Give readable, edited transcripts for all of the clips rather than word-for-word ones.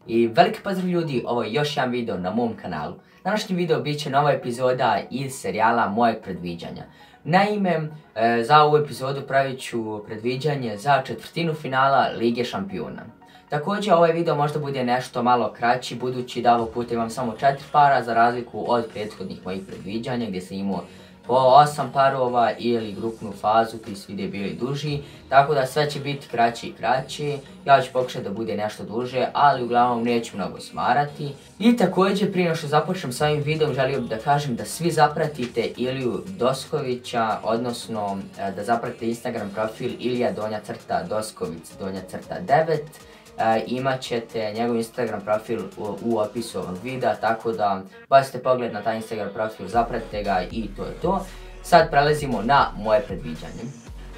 I veliki pozdrav ljudi, ovo je još jedan video na mom kanalu. Današnji video bit će nova epizoda iz serijala mojeg predviđanja. Naime, za ovu epizodu pravit ću predviđanje za četvrtinu finala Lige šampiona. Također ovaj video možda bude nešto malo kraći, budući da ovog puta imam samo 4 para za razliku od prethodnih mojih predviđanja gdje sam imao po 8 parova ili grupnu fazu, ti su videi bili duži, tako da sve će biti kraći i kraći. Ja ću pokušati da bude nešto duže, ali uglavnom neću mnogo smarati. I također prije što započnem s ovim videom želio bih da kažem da svi zapratite Iliju Doskovića, odnosno da zapratite Instagram profil Ilija_Doskovic_9. Imat ćete njegov Instagram profil u opisu ovog videa, tako da bacite pogled na taj Instagram profil, zapratite ga i to je to. Sad prelazimo na moje predviđanje.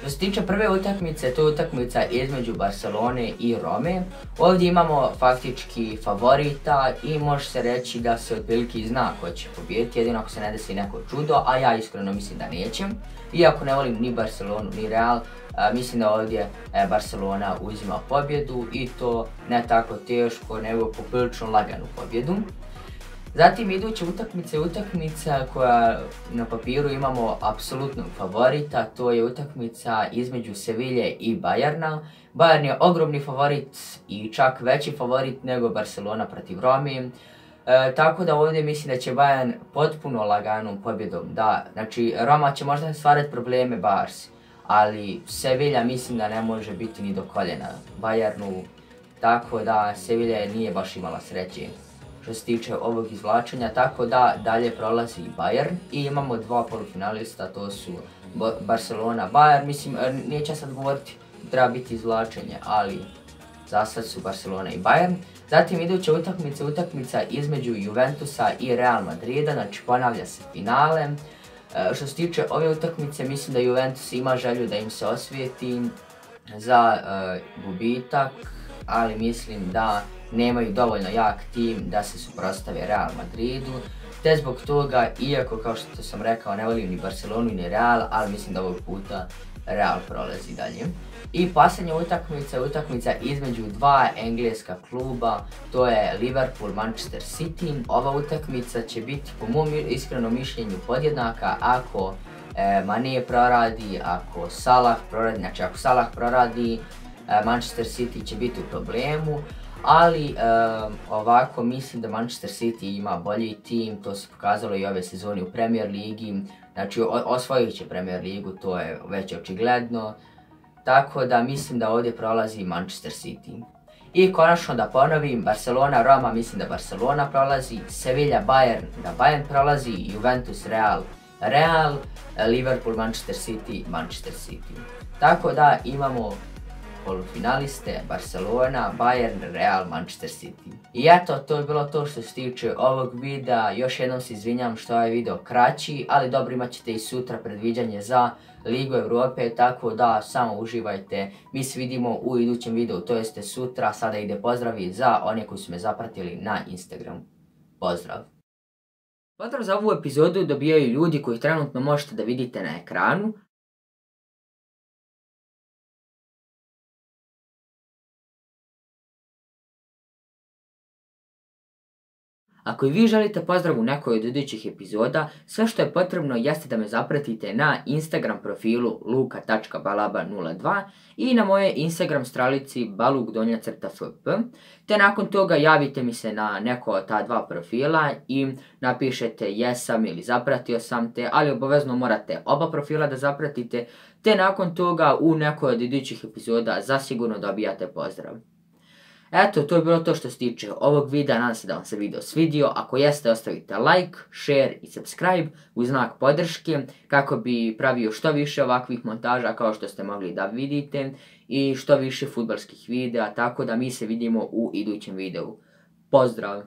Što se tiče prve utakmice, to je utakmica između Barcelone i Rome. Ovdje imamo faktički favorita i može se reći da se otprilike zna ko će pobijediti, jedino ako se ne desi neko čudo, a ja iskreno mislim da neće. Iako ne volim ni Barcelonu ni Real, mislim da ovdje Barcelona uzima pobjedu i to ne tako teško, nego poprilično laganu pobjedu. Zatim iduća utakmica je utakmica koja na papiru imamo apsolutnog favorita, to je utakmica između Sevilje i Bayerna. Bayern je ogromni favorit i čak veći favorit nego Barcelona protiv Rome. Tako da ovdje mislim da će Bayern potpuno laganom pobjedom, znači Roma će možda stvarati probleme Barsi, ali Sevilja mislim da ne može biti ni do koljena Bayernu, tako da Sevilja nije baš imala sreće što se tiče ovog izvlačenja, tako da dalje prolazi Bayern i imamo dva polufinalista, to su Barcelona, Bayern, mislim neće sad govoriti treba biti izvlačenje, ali za sad su Barcelona i Bayern. Zatim iduća utakmica između Juventusa i Real Madrida, znači ponavlja se finale. Što se tiče ove utakmice, mislim da Juventus ima želju da im se osvijeti za gubitak, ali mislim da nemaju dovoljno jak tim da se suprotstave Real Madridu. Te zbog toga, iako kao što sam rekao ne volim ni Barcelonu ni Real, ali mislim da ovog puta Real prolazi dalje. I posljednja utakmica između dva engleska kluba, to je Liverpool-Manchester City. Ova utakmica će biti po mom iskrenom mišljenju podjednaka ako Mane proradi, ako Salah proradi, znači ako Salah proradi, Manchester City će biti u problemu. Ali ovako mislim da Manchester City ima bolji tim, to se pokazalo i ove sezone u Premier Ligi, znači osvojit će Premier Ligu, to je već očigledno, tako da mislim da ovdje prolazi Manchester City. I konačno da ponovim, Barcelona, Roma, mislim da Barcelona prolazi, Sevilla, Bayern, da Bayern prolazi, Juventus, Real, Liverpool, Manchester City, Manchester City. Tako da imamo polufinaliste Barcelona, Bayern, Real, Manchester City. I eto, to je bilo to što se tiče ovog videa. Još jednom se izvinjam što je ovaj video kraći, ali dobro, imat ćete i sutra predviđanje za Ligu Europe, tako da samo uživajte. Mi se vidimo u idućem videu, to jeste sutra. Sada ide pozdravi za one koji su me zapratili na Instagramu. Pozdrav! Pozdrav za ovu epizodu dobijaju ljudi koji trenutno možete da vidite na ekranu. Ako i vi želite pozdrav u nekoj od idućih epizoda, sve što je potrebno jeste da me zapratite na Instagram profilu luka.balaba02 i na moje Instagram stranici baluk_fp, te nakon toga javite mi se na neko od ta dva profila i napišete jesam ili zapratio sam te, ali obavezno morate oba profila da zapratite, te nakon toga u nekoj od idućih epizoda zasigurno dobijate pozdrav. Eto, to je bilo to što se tiče ovog videa, nadam se da vam se video svidio. Ako jeste, ostavite like, share i subscribe u znak podrške kako bi pravio što više ovakvih montaža kao što ste mogli da vidite i što više fudbalskih videa, tako da mi se vidimo u idućem videu. Pozdrav!